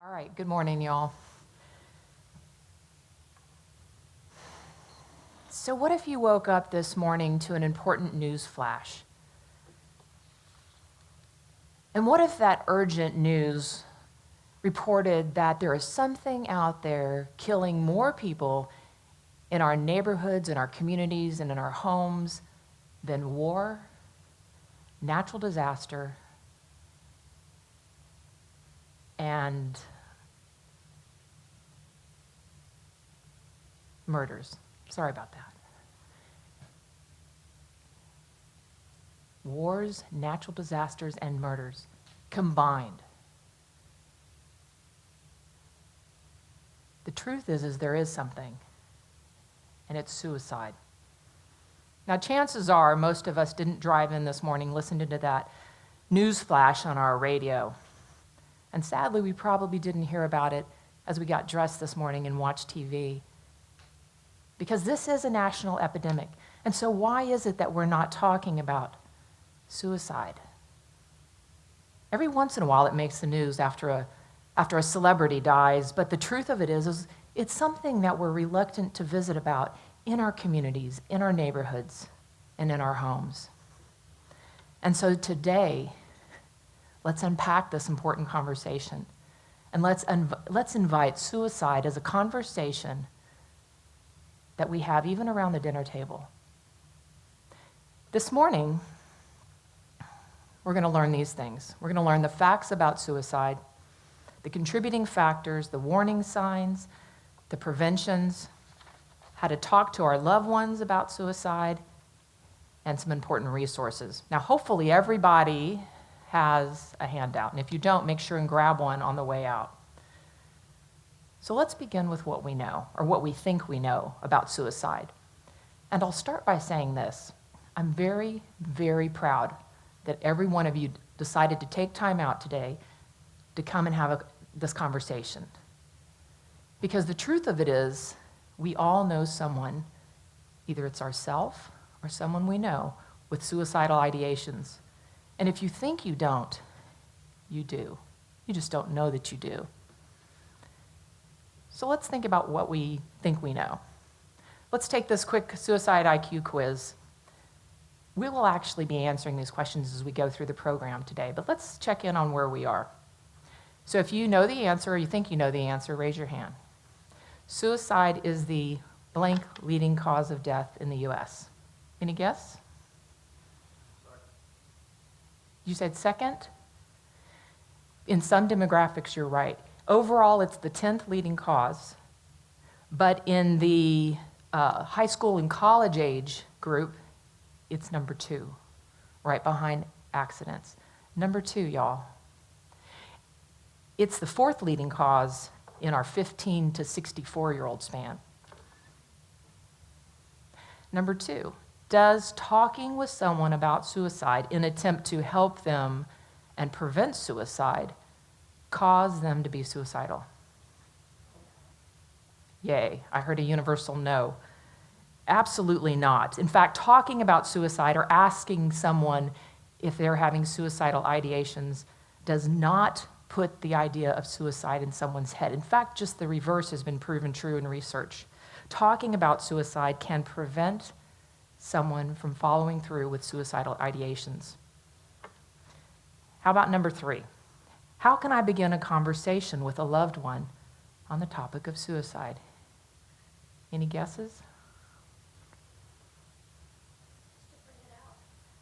All right, good morning, y'all. So what if you woke up this morning to an important news flash? And what if that urgent news reported that there is something out there killing more people in our neighborhoods, in our communities, and in our homes than war, natural disaster, and murders? Sorry about that. Wars, natural disasters, and murders combined. The truth is there is something, and it's suicide. Now, chances are most of us didn't drive in this morning listening to that news flash on our radio. And sadly, we probably didn't hear about it as we got dressed this morning and watched TV. Because this is a national epidemic. And so why is it that we're not talking about suicide? Every once in a while it makes the news after a celebrity dies, but the truth of it is it's something that we're reluctant to visit about in our communities, in our neighborhoods, and in our homes. And so today, let's unpack this important conversation, and let's invite suicide as a conversation that we have even around the dinner table. This morning, we're going to learn these things. We're going to learn the facts about suicide, the contributing factors, the warning signs, the preventions, how to talk to our loved ones about suicide, and some important resources. Now, hopefully everybody has a handout, and if you don't, make sure and grab one on the way out. So let's begin with what we know, or what we think we know about suicide. And I'll start by saying this. I'm very, very proud that every one of you decided to take time out today to come and have this conversation. Because the truth of it is, we all know someone, either it's ourselves or someone we know, with suicidal ideations. And if you think you don't, you do. You just don't know that you do. So let's think about what we think we know. Let's take this quick suicide IQ quiz. We will actually be answering these questions as we go through the program today, but let's check in on where we are. So if you know the answer or you think you know the answer, raise your hand. Suicide is the blank leading cause of death in the U.S. Any guess? You said second? In some demographics, you're right. Overall, it's the 10th leading cause, but in the high school and college age group, it's number 2, right behind accidents. Number 2, y'all. It's the 4th leading cause in our 15 to 64-year-old span. Number 2, does talking with someone about suicide in attempt to help them and prevent suicide cause them to be suicidal? Yay, I heard a universal no. Absolutely not. In fact, talking about suicide or asking someone if they're having suicidal ideations does not put the idea of suicide in someone's head. In fact, just the reverse has been proven true in research. Talking about suicide can prevent someone from following through with suicidal ideations. How about number 3? How can I begin a conversation with a loved one on the topic of suicide? Any guesses?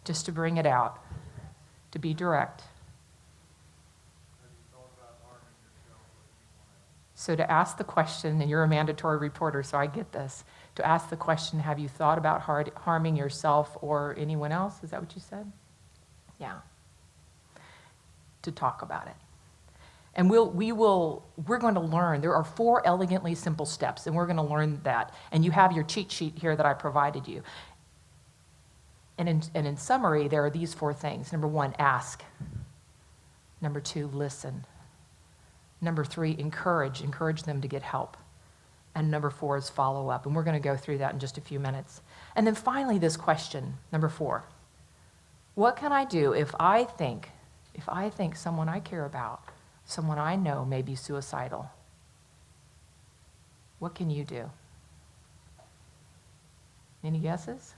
Just to bring it out, to be direct. So to ask the question, and you're a mandatory reporter, so I get this, to ask the question, have you thought about harming yourself or anyone else? Is that what you said? Yeah. To talk about it. And we're going to learn, there are 4 elegantly simple steps, and we're going to learn that. And you have your cheat sheet here that I provided you. And in summary, there are these 4 things. Number 1, ask. Number 2, listen. Number 3, encourage them to get help. And number 4 is follow up. And we're going to go through that in just a few minutes. And then finally, this question, number 4. What can I do if I think someone I care about Someone I know may be suicidal. What can you do? Any guesses?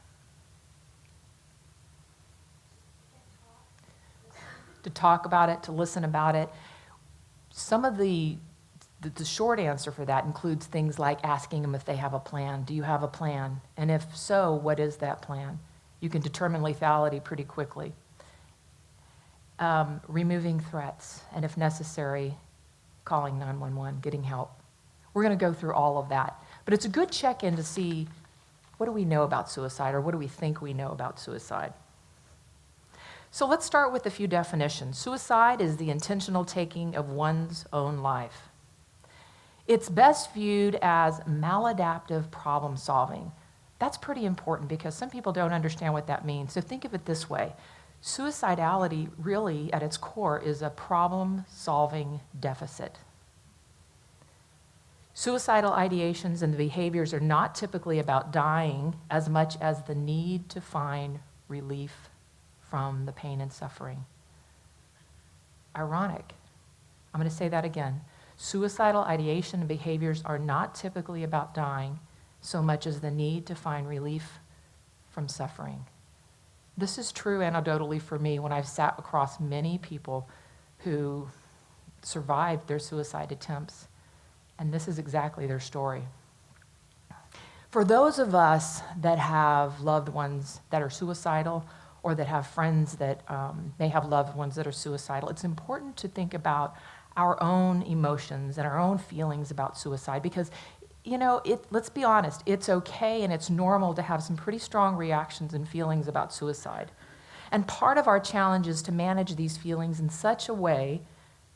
To talk about it, to listen about it. Some of the short answer for that includes things like asking them if they have a plan. Do you have a plan? And if so, what is that plan? You can determine lethality pretty quickly. Removing threats, and if necessary, calling 911, getting help. We're going to go through all of that. But it's a good check-in to see, what do we know about suicide, or what do we think we know about suicide? So let's start with a few definitions. Suicide is the intentional taking of one's own life. It's best viewed as maladaptive problem solving. That's pretty important because some people don't understand what that means. So think of it this way. Suicidality really, at its core, is a problem-solving deficit. Suicidal ideations and the behaviors are not typically about dying as much as the need to find relief from the pain and suffering. Ironic. I'm going to say that again. Suicidal ideation and behaviors are not typically about dying so much as the need to find relief from suffering. This is true anecdotally for me when I've sat across many people who survived their suicide attempts, and this is exactly their story. For those of us that have loved ones that are suicidal, or that have friends that may have loved ones that are suicidal, it's important to think about our own emotions and our own feelings about suicide because, let's be honest, it's okay and it's normal to have some pretty strong reactions and feelings about suicide. And part of our challenge is to manage these feelings in such a way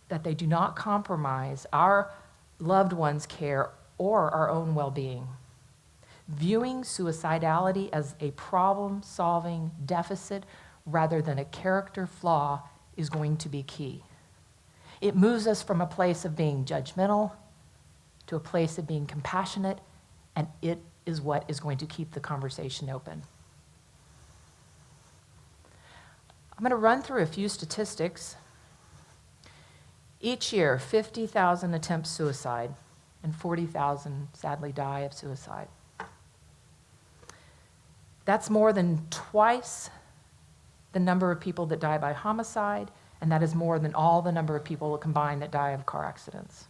that they do not compromise our loved ones' care or our own well-being. Viewing suicidality as a problem-solving deficit rather than a character flaw is going to be key. It moves us from a place of being judgmental to a place of being compassionate, and it is what is going to keep the conversation open. I'm going to run through a few statistics. Each year, 50,000 attempt suicide, and 40,000 sadly die of suicide. That's more than twice the number of people that die by homicide, and that is more than all the number of people combined that die of car accidents.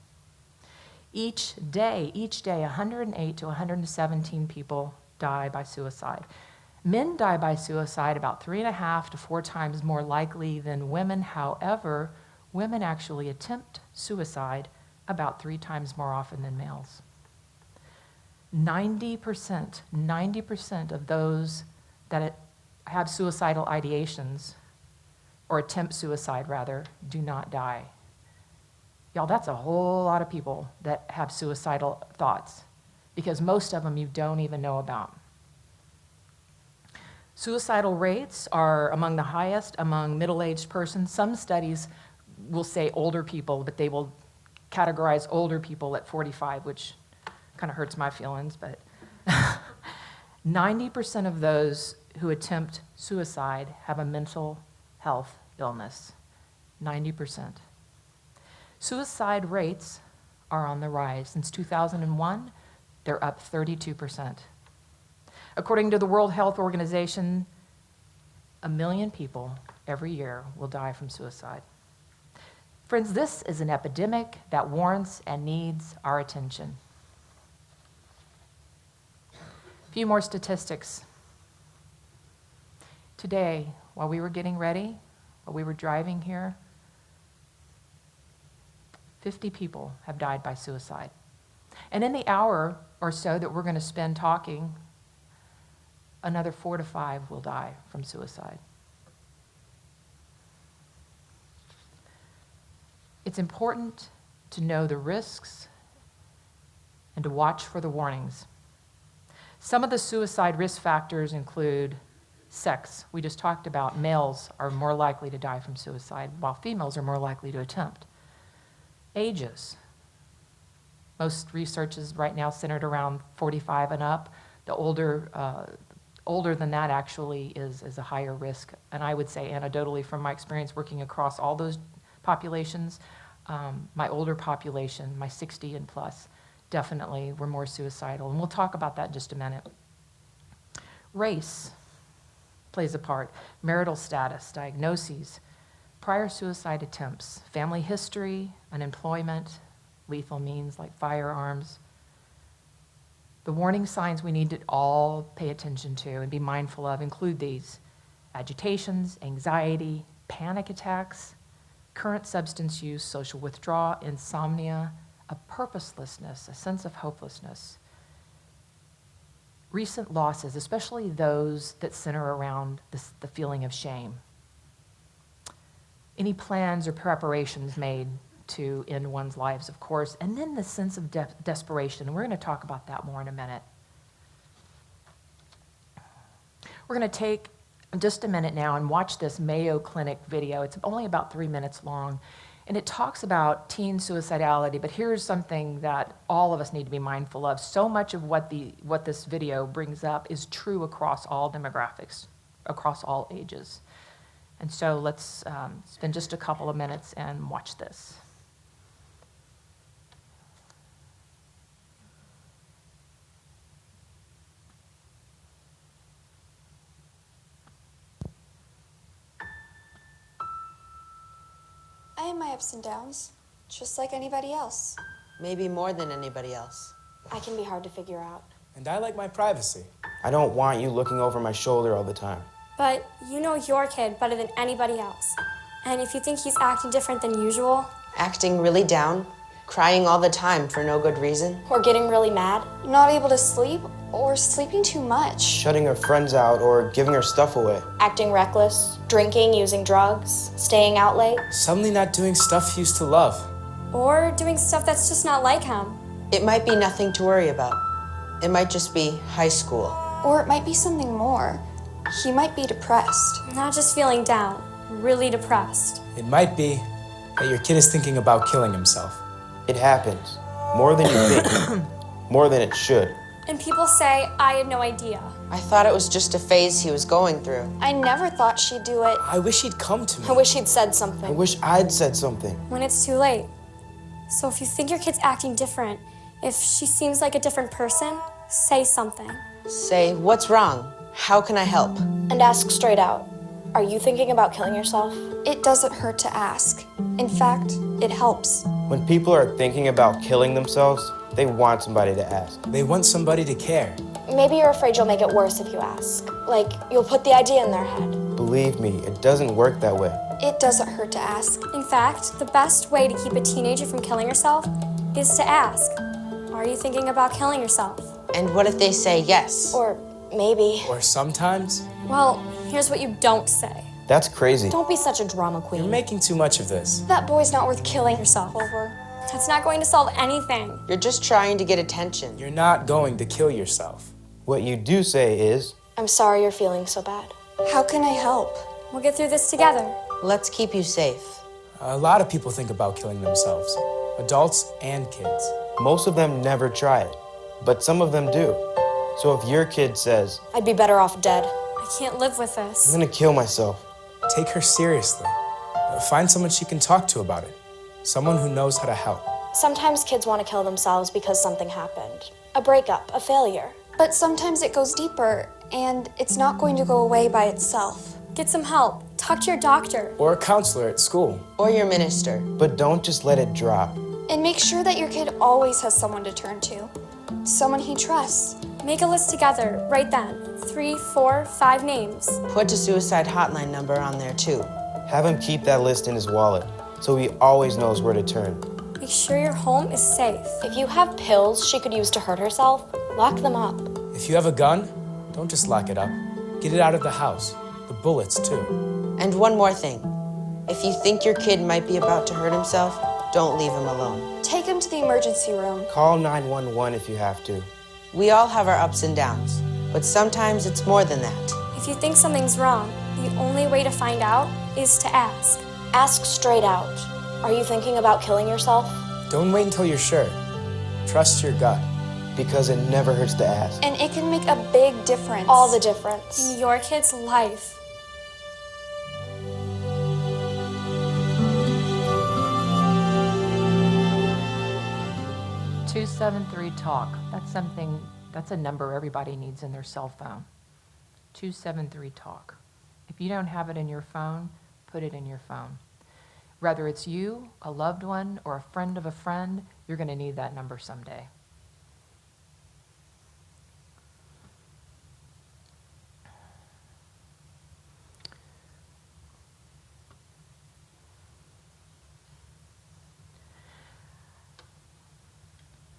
Each day, 108 to 117 people die by suicide. Men die by suicide about 3.5 to 4 times more likely than women. However, women actually attempt suicide about 3 times more often than males. 90% of those that have suicidal ideations, or attempt suicide rather, do not die. Y'all, that's a whole lot of people that have suicidal thoughts, because most of them you don't even know about. Suicidal rates are among the highest among middle-aged persons. Some studies will say older people, but they will categorize older people at 45, which kind of hurts my feelings, but 90% of those who attempt suicide have a mental health illness. 90%. Suicide rates are on the rise. Since 2001, they're up 32%. According to the World Health Organization, 1 million people every year will die from suicide. Friends, this is an epidemic that warrants and needs our attention. A few more statistics. Today, while we were getting ready, while we were driving here, 50 people have died by suicide. And in the hour or so that we're going to spend talking, another 4 to 5 will die from suicide. It's important to know the risks and to watch for the warnings. Some of the suicide risk factors include sex. We just talked about males are more likely to die from suicide, while females are more likely to attempt. Ages. Most research is right now centered around 45 and up. The older than that actually is a higher risk. And I would say anecdotally from my experience working across all those populations, My older population, my 60 and plus, definitely were more suicidal. And we'll talk about that in just a minute. Race plays a part. Marital status, diagnoses, prior suicide attempts, family history, unemployment, lethal means like firearms. The warning signs we need to all pay attention to and be mindful of include these: agitations, anxiety, panic attacks, current substance use, social withdrawal, insomnia, a purposelessness, a sense of hopelessness. Recent losses, especially those that center around the feeling of shame. Any plans or preparations made to end one's lives, of course, and then the sense of desperation, and we're going to talk about that more in a minute. We're going to take just a minute now and watch this Mayo Clinic video. It's only about 3 minutes long, and it talks about teen suicidality, but here's something that all of us need to be mindful of. So much of what this video brings up is true across all demographics, across all ages. And so let's spend just a couple of minutes and watch this. I have my ups and downs, just like anybody else. Maybe more than anybody else. I can be hard to figure out. And I like my privacy. I don't want you looking over my shoulder all the time. But you know your kid better than anybody else. And if you think he's acting different than usual... Acting really down, crying all the time for no good reason. Or getting really mad. Not able to sleep, or sleeping too much. Shutting her friends out or giving her stuff away. Acting reckless, drinking, using drugs, staying out late. Suddenly not doing stuff he used to love. Or doing stuff that's just not like him. It might be nothing to worry about. It might just be high school. Or it might be something more. He might be depressed. Not just feeling down, really depressed. It might be that your kid is thinking about killing himself. It happens. More than you think. More than it should. And people say, I had no idea. I thought it was just a phase he was going through. I never thought she'd do it. I wish he'd come to me. I wish he'd said I something. wish I'd said something. When it's too late. So if you think your kid's acting different, if she seems like a different person, say something. Say, what's wrong? How can I help? And ask straight out. Are you thinking about killing yourself? It doesn't hurt to ask. In fact, it helps. When people are thinking about killing themselves, they want somebody to ask. They want somebody to care. Maybe you're afraid you'll make it worse if you ask. Like, you'll put the idea in their head. Believe me, it doesn't work that way. It doesn't hurt to ask. In fact, the best way to keep a teenager from killing herself is to ask, are you thinking about killing yourself? And what if they say yes? Or maybe. Or sometimes, Well, here's what you don't say. That's crazy. Don't be such a drama you're queen. making too much of this. That boy's not worth killing Yourself. over. That's not going to solve anything. You're just trying to get attention. You're not going to kill yourself. What you do say is, I'm sorry you're feeling so bad. How can I help? We'll get through this together. Let's keep you safe. A lot of people think about killing themselves. Adults and kids. most of them never try it, but some of them do. So if your kid says, I'd be better off dead. I can't live with this. I'm gonna kill myself, Take her seriously. Find someone she can talk to about it. Someone who knows how to help. Sometimes kids want to kill themselves because something happened. A breakup, a failure. But sometimes it goes deeper, and it's not going to go away by itself. Get some help. Talk to your doctor. Or a counselor at school. Or your minister. but don't just let it drop. And make sure that your kid always has someone to turn to. Someone he trusts. Make a list together, right then. 3, 4, 5 names. Put a suicide hotline number on there too. Have him keep that list in his wallet, so he always knows where to turn. Make sure your home is safe. If you have pills she could use to hurt herself, lock them up. If you have a gun, don't just lock it up. Get it out of the house. The bullets, too. And one more thing. If you think your kid might be about to hurt himself, don't leave him alone. Take him to the emergency room. Call 911 if you have to. We all have our ups and downs, but sometimes it's more than that. If you think something's wrong, the only way to find out is to ask. Ask straight out. Are you thinking about killing yourself? Don't wait until you're sure. Trust your gut. Because it never hurts to ask. And it can make a big difference. All the difference. In your kid's life. 273-TALK. That's a number everybody needs in their cell phone. 273-TALK. If you don't have it in your phone, put it in your phone. Whether it's you, a loved one, or a friend of a friend, you're going to need that number someday.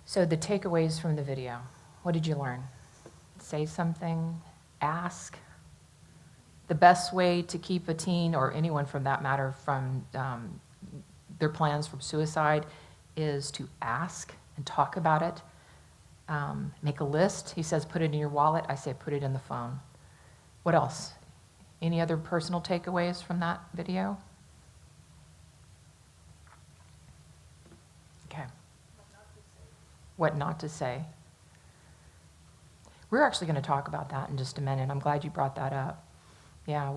So the takeaways from the video, what did you learn? Say something, ask. The best way to keep a teen, or anyone from that matter, from their plans from suicide is to ask and talk about it. Make a list. He says put it in your wallet. I say put it in the phone. What else? Any other personal takeaways from that video? Okay. What not to say. We're actually going to talk about that in just a minute. I'm glad you brought that up. Yeah,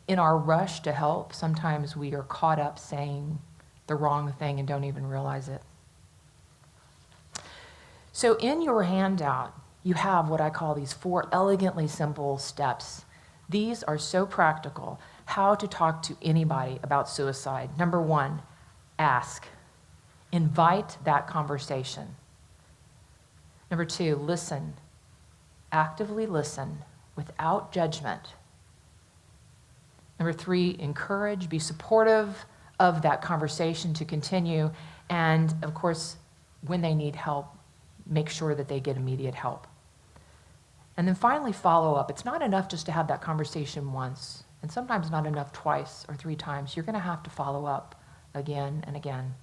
in our rush to help, sometimes we are caught up saying the wrong thing and don't even realize it. So in your handout, you have what I call these 4 elegantly simple steps. These are so practical. How to talk to anybody about suicide. Number 1, ask. Invite that conversation. Number 2, listen. Actively listen without judgment. Number 3, encourage, be supportive of that conversation to continue. And of course, when they need help, make sure that they get immediate help. And then finally, follow up. It's not enough just to have that conversation once, and sometimes not enough twice or 3 times. You're going to have to follow up again and again.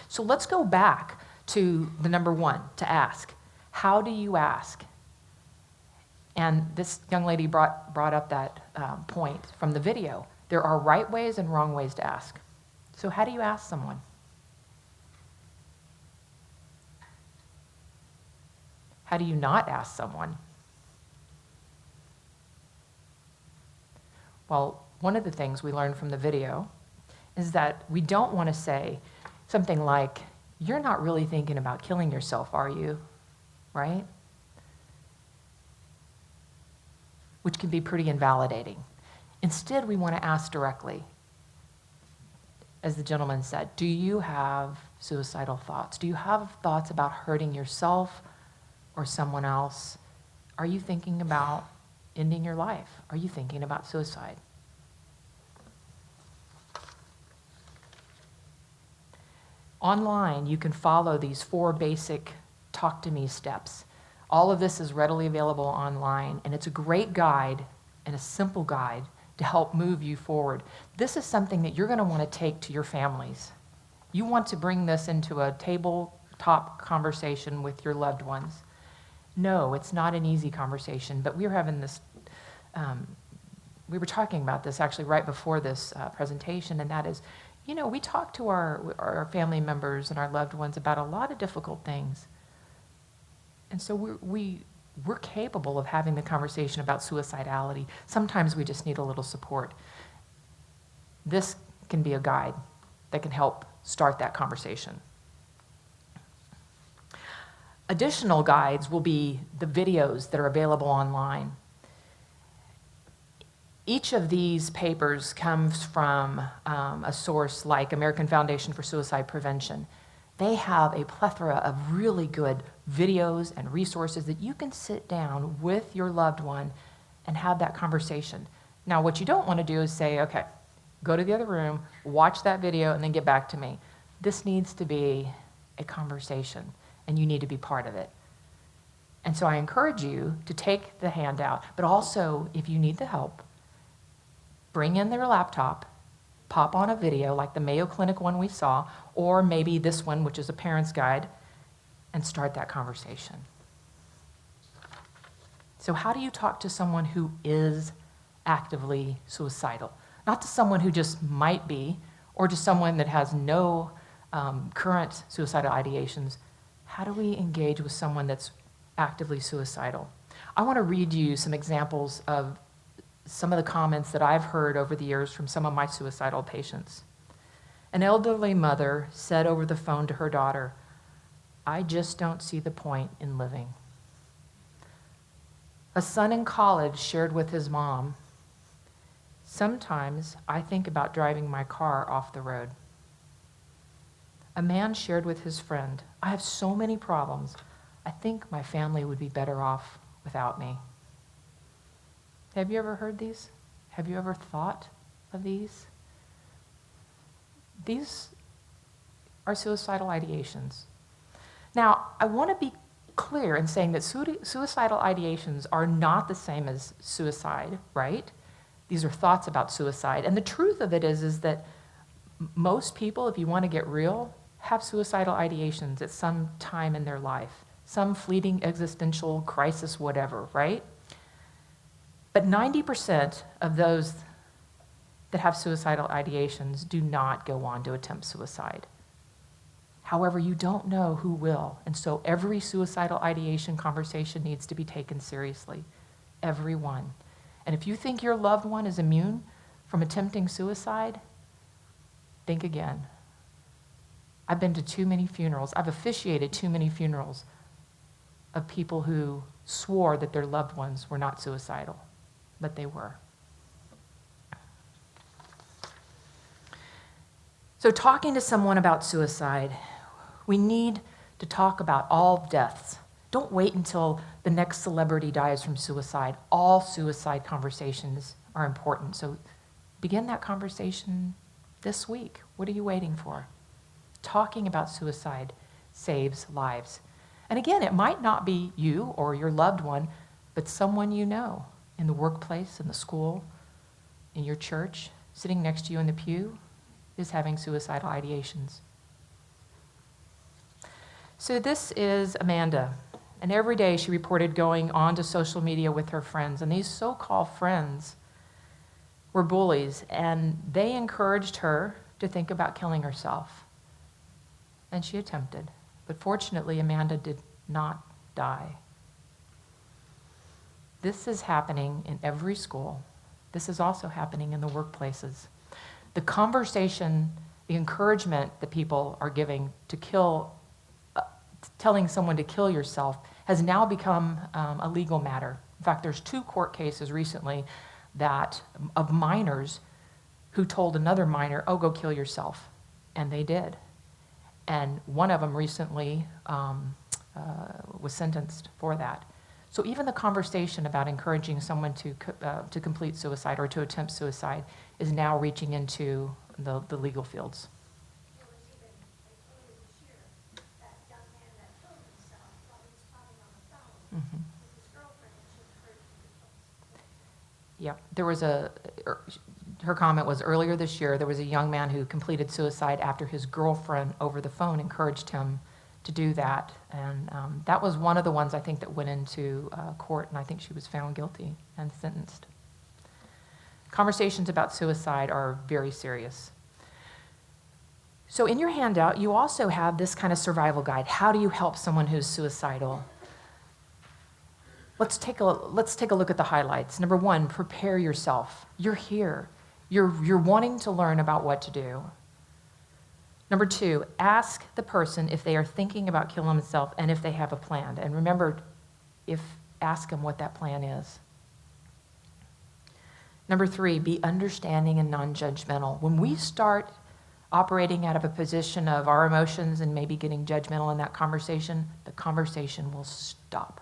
So let's go back to the number 1, to ask. How do you ask? And this young lady brought up that point from the video. There are right ways and wrong ways to ask. So how do you ask someone? How do you not ask someone? Well, one of the things we learned from the video is that we don't want to say something like, "You're not really thinking about killing yourself, are you?" Right? Which can be pretty invalidating. Instead, we want to ask directly, as the gentleman said, do you have suicidal thoughts? Do you have thoughts about hurting yourself or someone else? Are you thinking about ending your life? Are you thinking about suicide? Online, you can follow these 4 basic talk to me steps. All of this is readily available online, and it's a great guide and a simple guide to help move you forward. This is something that you're going to want to take to your families. You want to bring this into a tabletop conversation with your loved ones. No, it's not an easy conversation, but we were having this, we were talking about this actually right before this presentation, and that is, we talk to our family members and our loved ones about a lot of difficult things. And so we're capable of having the conversation about suicidality. Sometimes we just need a little support. This can be a guide that can help start that conversation. Additional guides will be the videos that are available online. Each of these papers comes from a source like American Foundation for Suicide Prevention. They have a plethora of really good videos and resources that you can sit down with your loved one and have that conversation. Now, what you don't want to do is say, okay, go to the other room, watch that video, and then get back to me. This needs to be a conversation, and you need to be part of it. And so I encourage you to take the handout, but also, if you need the help, bring in their laptop, pop on a video like the Mayo Clinic one we saw, or maybe this one, which is a parent's guide, and start that conversation. So how do you talk to someone who is actively suicidal? Not to someone who just might be, or to someone that has no current suicidal ideations. How do we engage with someone that's actively suicidal? I want to read you some examples of some of the comments that I've heard over the years from some of my suicidal patients. An elderly mother said over the phone to her daughter, I just don't see the point in living. A son in college shared with his mom, sometimes I think about driving my car off the road. A man shared with his friend, I have so many problems. I think my family would be better off without me. Have you ever heard these? Have you ever thought of these? These are suicidal ideations. Now, I want to be clear in saying that suicidal ideations are not the same as suicide, right? These are thoughts about suicide. And the truth of it is that most people, if you want to get real, have suicidal ideations at some time in their life, some fleeting existential crisis, whatever, right? But 90% of those that have suicidal ideations do not go on to attempt suicide. However, you don't know who will, and so every suicidal ideation conversation needs to be taken seriously, every one. And if you think your loved one is immune from attempting suicide, think again. I've been to too many funerals. I've officiated too many funerals of people who swore that their loved ones were not suicidal, but they were. So talking to someone about suicide, we need to talk about all deaths. Don't wait until the next celebrity dies from suicide. All suicide conversations are important. So begin that conversation this week. What are you waiting for? Talking about suicide saves lives. And again, it might not be you or your loved one, but someone you know in the workplace, in the school, in your church, sitting next to you in the pew, is having suicidal ideations. So this is Amanda, and every day she reported going onto social media with her friends, and these so-called friends were bullies, and they encouraged her to think about killing herself. And she attempted, but fortunately Amanda did not die. This is happening in every school. This is also happening in the workplaces. The conversation, the encouragement that people are giving to kill, telling someone to kill yourself has now become a legal matter. In fact, there's 2 court cases recently that of minors who told another minor, oh, go kill yourself. And they did. And one of them recently was sentenced for that. So even the conversation about encouraging someone to complete suicide or to attempt suicide is now reaching into the legal fields. There was even, earlier this year, that young man that killed himself while he was talking on the phone with his girlfriend, and she encouraged him to kill himself. Yep, there was her comment was earlier this year, there was a young man who completed suicide after his girlfriend over the phone encouraged him to do that. And that was one of the ones I think that went into court, and I think she was found guilty and sentenced. Conversations about suicide are very serious. So in your handout, you also have this kind of survival guide. How do you help someone who's suicidal? Let's take a look at the highlights. Number 1, prepare yourself. You're here. You're wanting to learn about what to do. Number 2, ask the person if they are thinking about killing themselves and if they have a plan. And remember, ask them what that plan is. Number 3, be understanding and non-judgmental. When we start operating out of a position of our emotions and maybe getting judgmental in that conversation, the conversation will stop.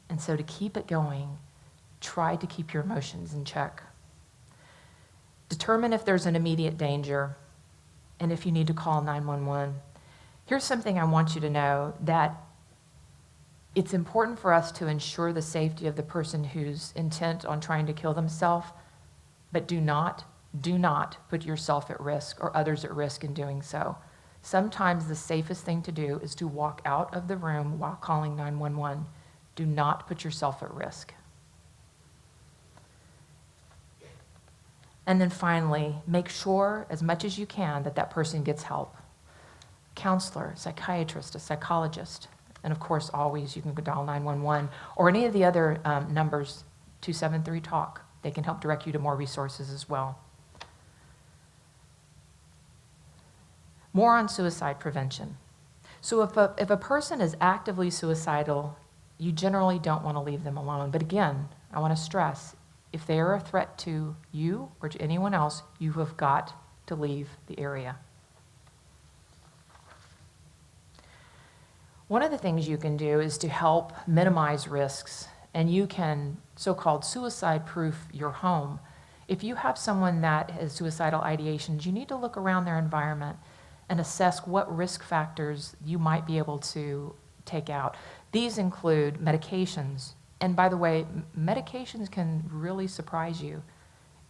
And so to keep it going, try to keep your emotions in check. Determine if there's an immediate danger and if you need to call 911. Here's something I want you to know, that it's important for us to ensure the safety of the person who's intent on trying to kill themselves, but do not put yourself at risk or others at risk in doing so. Sometimes the safest thing to do is to walk out of the room while calling 911. Do not put yourself at risk. And then finally, make sure as much as you can that that person gets help. Counselor, psychiatrist, a psychologist, and of course always you can dial 911 or any of the other numbers, 273-TALK. They can help direct you to more resources as well. More on suicide prevention. So if a person is actively suicidal, you generally don't want to leave them alone. But again, I want to stress, if they are a threat to you or to anyone else, you have got to leave the area. One of the things you can do is to help minimize risks, and you can so-called suicide-proof your home. If you have someone that has suicidal ideations, you need to look around their environment and assess what risk factors you might be able to take out. These include medications. And by the way, medications can really surprise you.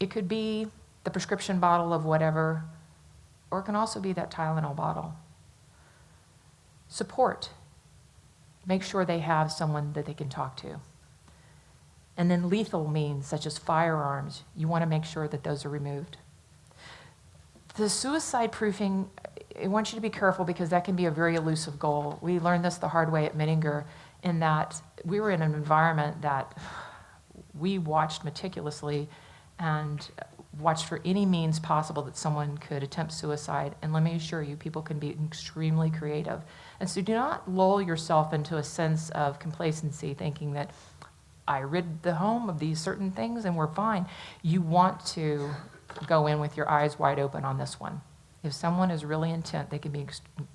It could be the prescription bottle of whatever, or it can also be that Tylenol bottle. Support. Make sure they have someone that they can talk to. And then lethal means, such as firearms, you want to make sure that those are removed. The suicide proofing, I want you to be careful because that can be a very elusive goal. We learned this the hard way at Menninger in that we were in an environment that we watched meticulously and watched for any means possible that someone could attempt suicide. And let me assure you, people can be extremely creative. And so do not lull yourself into a sense of complacency thinking that I rid the home of these certain things and we're fine. You want to go in with your eyes wide open on this one. If someone is really intent, they can be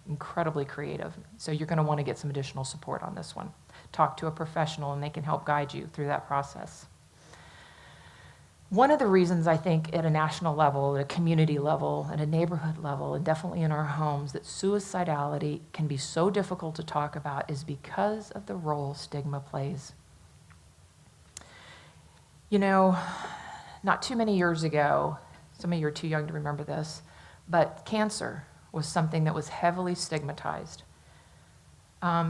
incredibly creative. So you're going to want to get some additional support on this one. Talk to a professional and they can help guide you through that process. One of the reasons I think at a national level, at a community level, at a neighborhood level, and definitely in our homes, that suicidality can be so difficult to talk about is because of the role stigma plays. You know, not too many years ago, some of you are too young to remember this, but cancer was something that was heavily stigmatized.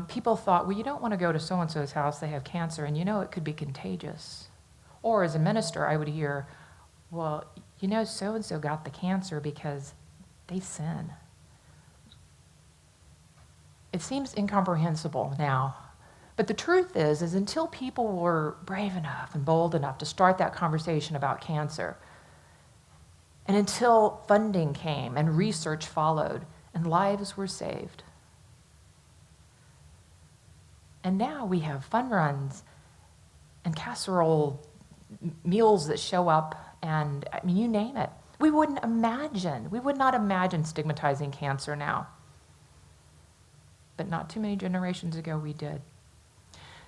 People thought, well, you don't want to go to so-and-so's house, they have cancer, and you know it could be contagious. Or as a minister, I would hear, well, you know, so-and-so got the cancer because they sin. It seems incomprehensible now. But the truth is until people were brave enough and bold enough to start that conversation about cancer, and until funding came and research followed and lives were saved. And now we have fun runs and casserole meals that show up, and I mean, you name it. We would not imagine stigmatizing cancer now. But not too many generations ago we did.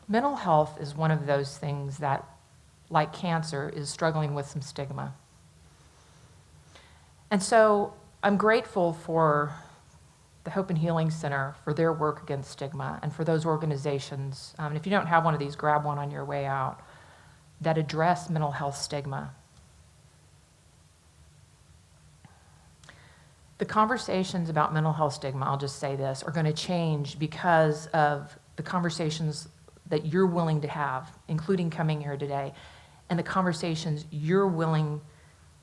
Mental health is one of those things that, like cancer, is struggling with some stigma. And so I'm grateful for the Hope and Healing Center for their work against stigma and for those organizations. And if you don't have one of these, grab one on your way out, that address mental health stigma. The conversations about mental health stigma, I'll just say this, are going to change because of the conversations that you're willing to have, including coming here today, and the conversations you're willing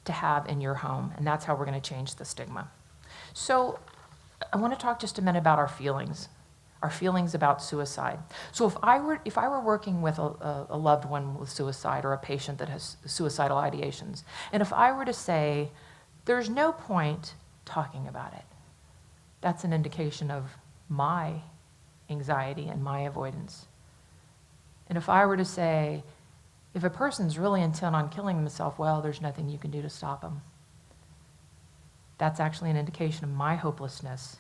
to have in your home, and that's how we're going to change the stigma. So I want to talk just a minute about our feelings about suicide. So if I were working with a loved one with suicide or a patient that has suicidal ideations, and if I were to say, there's no point talking about it, that's an indication of my anxiety and my avoidance. And if I were to say, if a person's really intent on killing themselves, well, there's nothing you can do to stop them. That's actually an indication of my hopelessness.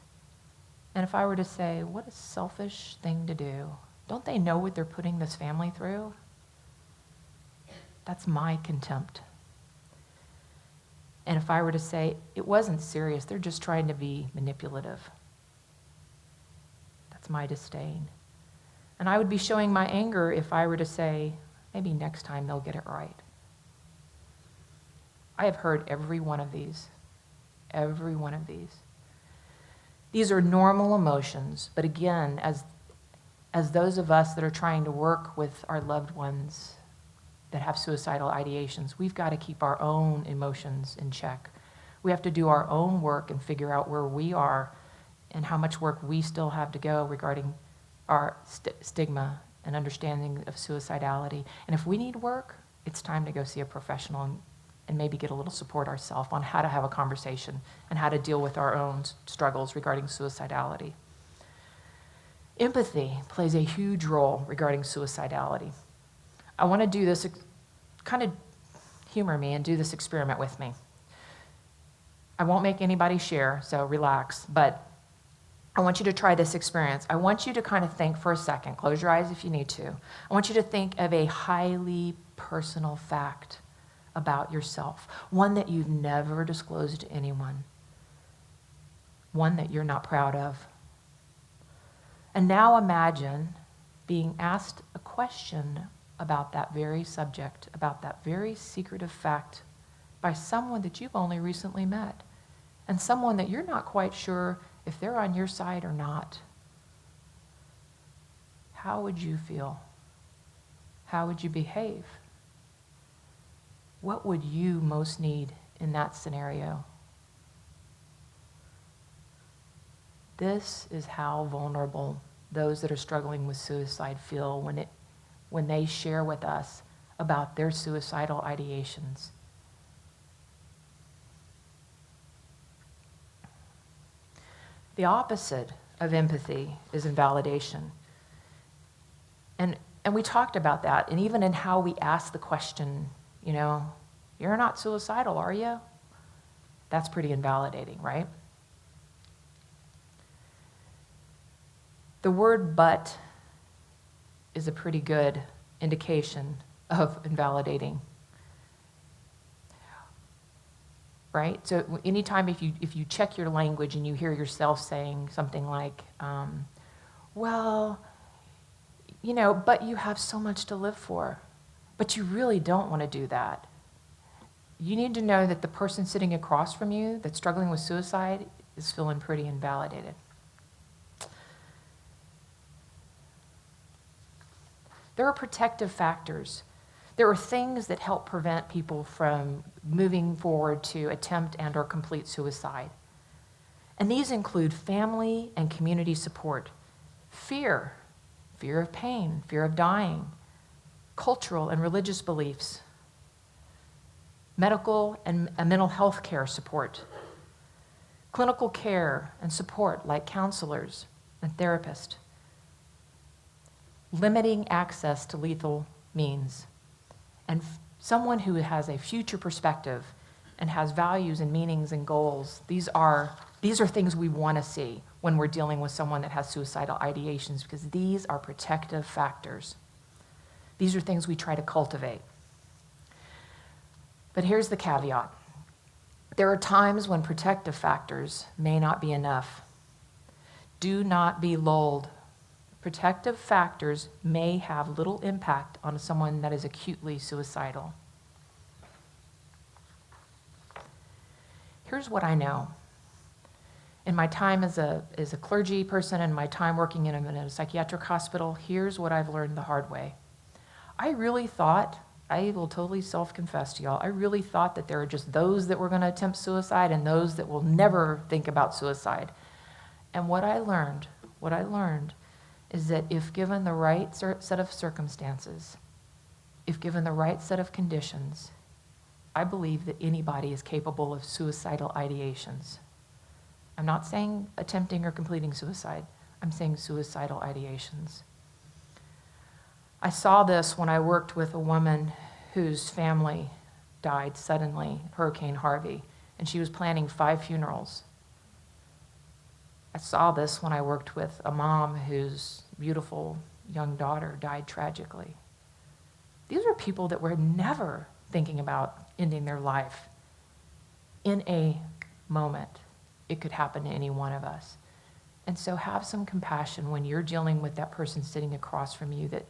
And if I were to say, what a selfish thing to do. Don't they know what they're putting this family through? That's my contempt. And if I were to say, it wasn't serious, they're just trying to be manipulative. That's my disdain. And I would be showing my anger if I were to say, maybe next time they'll get it right. I have heard every one of these. Every one of these. These are normal emotions, but again, as those of us that are trying to work with our loved ones that have suicidal ideations, we've got to keep our own emotions in check. We have to do our own work and figure out where we are and how much work we still have to go regarding our stigma and understanding of suicidality. And if we need work, it's time to go see a professional and maybe get a little support ourselves on how to have a conversation and how to deal with our own struggles regarding suicidality. Empathy plays a huge role regarding suicidality. I want to do this, kind of humor me and do this experiment with me. I won't make anybody share, so relax, but I want you to try this experience. I want you to kind of think for a second, close your eyes if you need to. I want you to think of a highly personal fact about yourself, one that you've never disclosed to anyone, one that you're not proud of. And now imagine being asked a question about that very subject, about that very secretive fact by someone that you've only recently met, and someone that you're not quite sure if they're on your side or not. How would you feel? How would you behave? What would you most need in that scenario? This is how vulnerable those that are struggling with suicide feel when they share with us about their suicidal ideations. The opposite of empathy is invalidation. And we talked about that, and even in how we ask the question, you're not suicidal, are you? That's pretty invalidating, right? The word but is a pretty good indication of invalidating. Right? So anytime if you check your language and you hear yourself saying something like, but you have so much to live for, but you really don't want to do that. You need to know that the person sitting across from you that's struggling with suicide is feeling pretty invalidated. There are protective factors. There are things that help prevent people from moving forward to attempt and or complete suicide. And these include family and community support, fear of pain, fear of dying, cultural and religious beliefs, medical and mental health care support, clinical care and support like counselors and therapists, limiting access to lethal means, and someone who has a future perspective and has values and meanings and goals. These are things we want to see when we're dealing with someone that has suicidal ideations, because these are protective factors. These are things we try to cultivate. But here's the caveat. There are times when protective factors may not be enough. Do not be lulled. Protective factors may have little impact on someone that is acutely suicidal. Here's what I know. In my time as a clergy person and my time working in a psychiatric hospital, here's what I've learned the hard way. I really thought, I will totally self-confess to y'all, I really thought that there are just those that were going to attempt suicide and those that will never think about suicide. And what I learned is that if given the right set of circumstances, if given the right set of conditions, I believe that anybody is capable of suicidal ideations. I'm not saying attempting or completing suicide. I'm saying suicidal ideations. I saw this when I worked with a woman whose family died suddenly, Hurricane Harvey, and she was planning 5 funerals. I saw this when I worked with a mom whose beautiful young daughter died tragically. These are people that were never thinking about ending their life. In a moment, it could happen to any one of us. And so have some compassion when you're dealing with that person sitting across from you that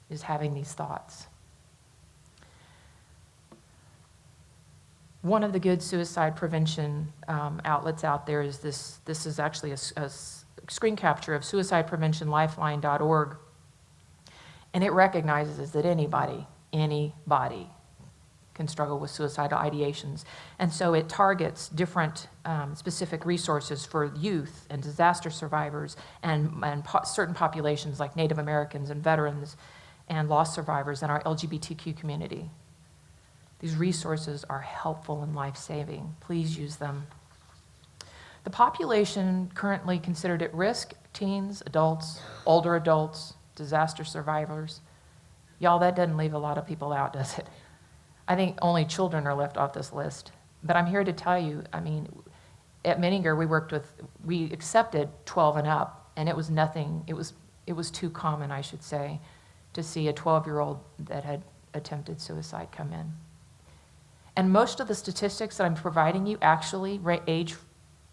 is having these thoughts. One of the good suicide prevention outlets out there is this is actually a screen capture of suicidepreventionlifeline.org, and it recognizes that anybody can struggle with suicidal ideations. And so it targets different specific resources for youth and disaster survivors and certain populations like Native Americans and veterans and loss survivors and our LGBTQ community. These resources are helpful and life-saving. Please use them. The population currently considered at risk teens, adults, older adults, disaster survivors. Y'all, that doesn't leave a lot of people out, does it? I think only children are left off this list. But I'm here to tell you, I mean, at Menninger, we accepted 12 and up, and it was nothing, it was too common, I should say, to see a 12-year-old that had attempted suicide come in. And most of the statistics that I'm providing you actually age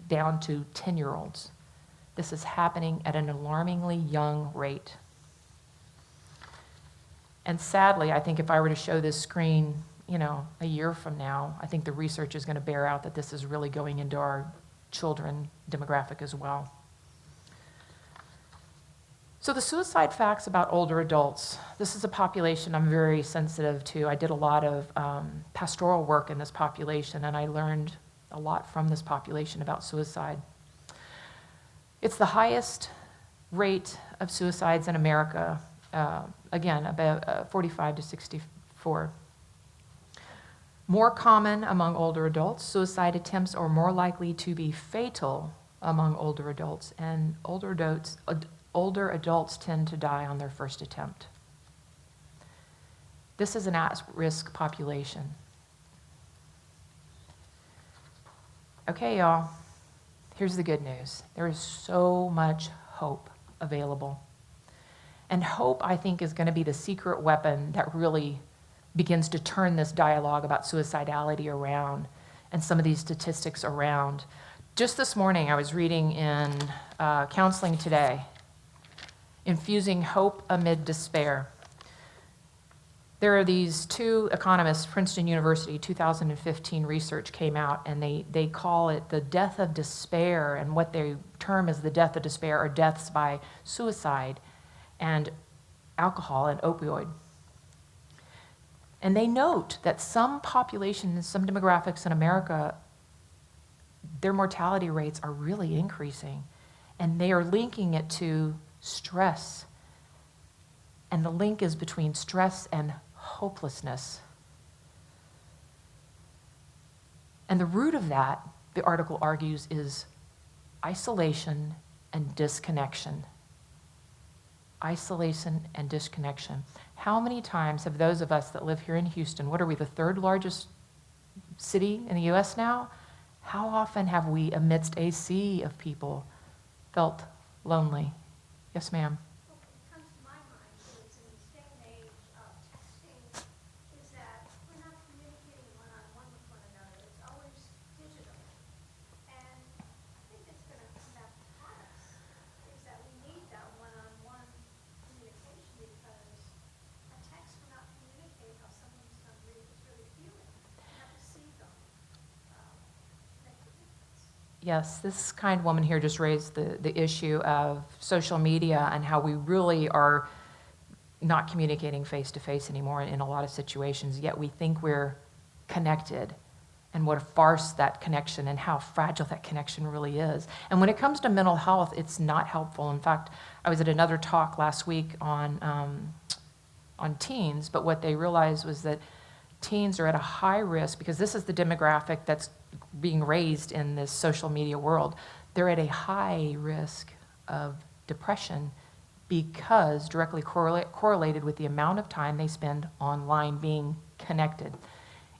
down to 10-year-olds. This is happening at an alarmingly young rate. And sadly, I think if I were to show this screen, a year from now, I think the research is going to bear out that this is really going into our children demographic as well. So the suicide facts about older adults. This is a population I'm very sensitive to. I did a lot of pastoral work in this population, and I learned a lot from this population about suicide. It's the highest rate of suicides in America, again, about 45 to 64. More common among older adults, suicide attempts are more likely to be fatal among older adults, and older adults tend to die on their first attempt. This is an at-risk population. Okay, y'all, here's the good news. There is so much hope available. And hope, I think, is going to be the secret weapon that really begins to turn this dialogue about suicidality around and some of these statistics around. Just this morning, I was reading in Counseling Today, Infusing Hope Amid Despair. There are these two economists, Princeton University, 2015 research came out, and they call it the death of despair, and what they term as the death of despair are deaths by suicide and alcohol and opioid. And they note that some populations, some demographics in America, their mortality rates are really increasing, and they are linking it to stress. And the link is between stress and hopelessness. And the root of that, the article argues, is isolation and disconnection. Isolation and disconnection. How many times have those of us that live here in Houston, what are we, the third largest city in the U.S. now? How often have we, amidst a sea of people, felt lonely? Yes, ma'am. What comes to my mind is in this day and age of texting is that we're not communicating one-on-one with one another. It's always digital. And I think it's going to come back to haunt us, is that we need that one-on-one communication because a text will not communicate how someone's really feeling. You have to see them. Make a difference. Yes, this kind woman here just raised the issue of social media and how we really are not communicating face-to-face anymore in a lot of situations, yet we think we're connected, and what a farce that connection and how fragile that connection really is. And when it comes to mental health, it's not helpful. In fact, I was at another talk last week on teens, but what they realized was that teens are at a high risk, because this is the demographic that's being raised in this social media world. They're at a high risk of depression because directly correlated with the amount of time they spend online being connected.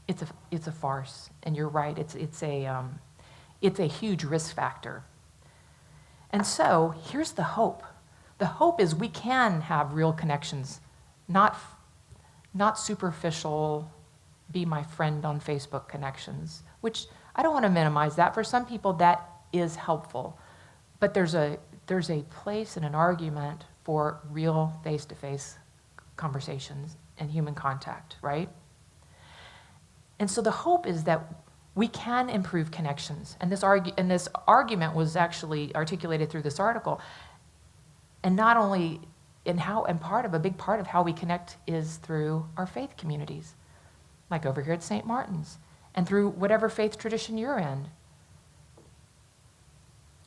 It's a farce, and you're right. It's a huge risk factor. And so here's the hope. The hope is we can have real connections, not superficial, be my friend on Facebook connections, which I don't want to minimize that. For some people, that is helpful. But there's a place and an argument for real face-to-face conversations and human contact, right? And so the hope is that we can improve connections. And this argument was actually articulated through this article. And not only a big part of how we connect is through our faith communities, like over here at St. Martin's, and through whatever faith tradition you're in,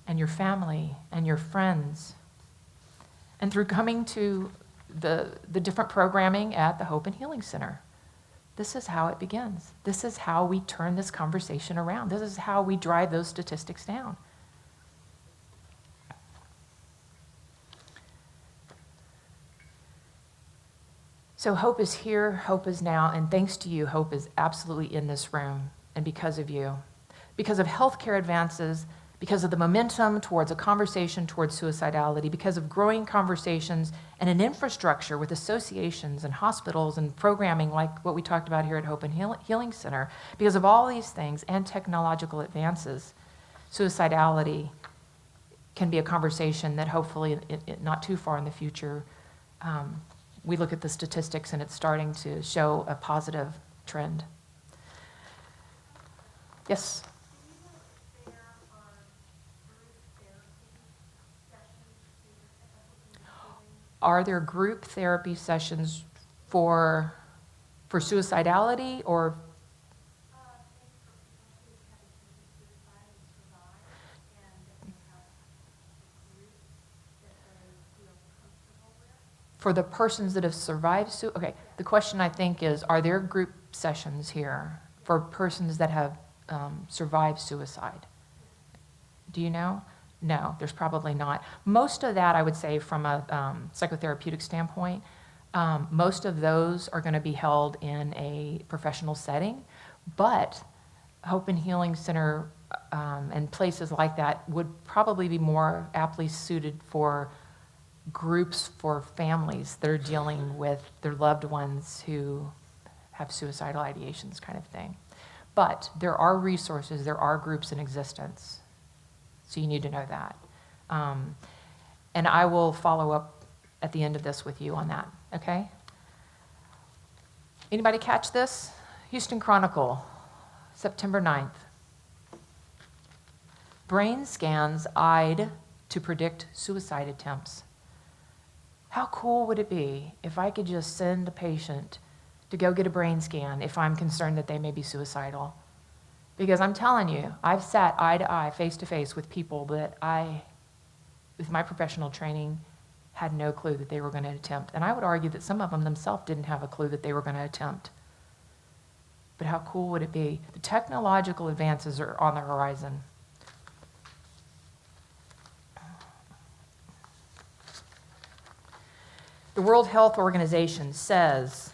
and your family, and your friends, and through coming to the different programming at the Hope and Healing Center. This is how it begins. This is how we turn this conversation around. This is how we drive those statistics down. So hope is here, hope is now, and thanks to you, hope is absolutely in this room, and because of you. Because of healthcare advances, because of the momentum towards a conversation towards suicidality, because of growing conversations and an infrastructure with associations and hospitals and programming like what we talked about here at Hope and Healing Center, because of all these things and technological advances, suicidality can be a conversation that hopefully not too far in the future, we look at the statistics and it's starting to show a positive trend. Yes? Are there group therapy sessions for suicidality or? For the persons that have survived okay, the question I think is, are there group sessions here for persons that have survived suicide? Do you know? No, there's probably not. Most of that, I would say, from a psychotherapeutic standpoint, most of those are going to be held in a professional setting, but Hope and Healing Center and places like that would probably be more aptly suited for groups for families that are dealing with their loved ones who have suicidal ideations, kind of thing. But there are resources, there are groups in existence. So you need to know that. And I will follow up at the end of this with you on that, okay? Anybody catch this? Houston Chronicle, September 9th. Brain scans eyed to predict suicide attempts. How cool would it be if I could just send a patient to go get a brain scan if I'm concerned that they may be suicidal? Because I'm telling you, I've sat eye to eye, face to face with people that I, with my professional training, had no clue that they were going to attempt. And I would argue that some of them themselves didn't have a clue that they were going to attempt. But how cool would it be? The technological advances are on the horizon. The World Health Organization says,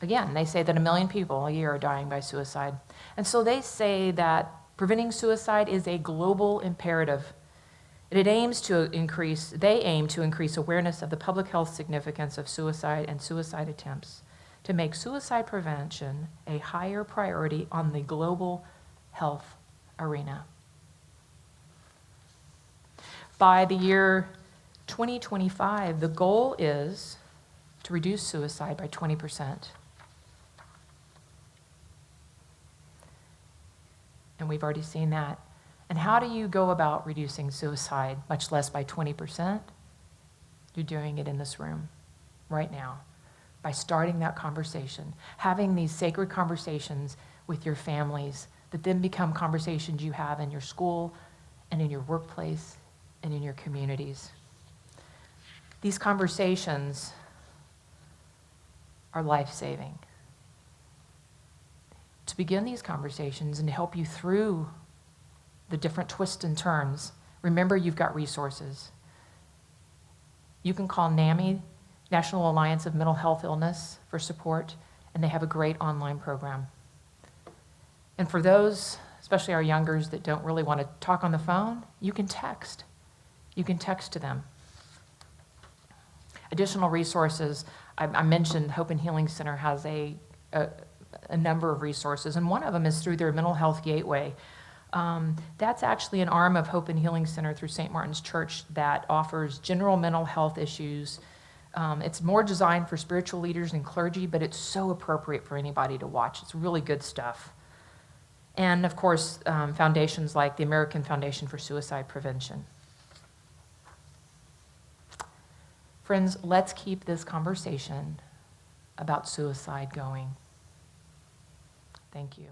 again, they say that 1 million people a year are dying by suicide. And so they say that preventing suicide is a global imperative. They aim to increase awareness of the public health significance of suicide and suicide attempts to make suicide prevention a higher priority on the global health arena. By the year 2025, the goal is to reduce suicide by 20%. And we've already seen that. And how do you go about reducing suicide, much less by 20%? You're doing it in this room right now by starting that conversation, having these sacred conversations with your families that then become conversations you have in your school and in your workplace and in your communities. These conversations are life-saving. To begin these conversations and to help you through the different twists and turns, remember you've got resources. You can call NAMI, National Alliance of Mental Health Illness, for support, and they have a great online program. And for those, especially our youngers that don't really want to talk on the phone, you can text. You can text to them. Additional resources, I mentioned Hope and Healing Center has a number of resources, and one of them is through their mental health gateway. That's actually an arm of Hope and Healing Center through St. Martin's Church that offers general mental health issues. It's more designed for spiritual leaders and clergy, but it's so appropriate for anybody to watch. It's really good stuff. And of course, foundations like the American Foundation for Suicide Prevention. Friends, let's keep this conversation about suicide going. Thank you.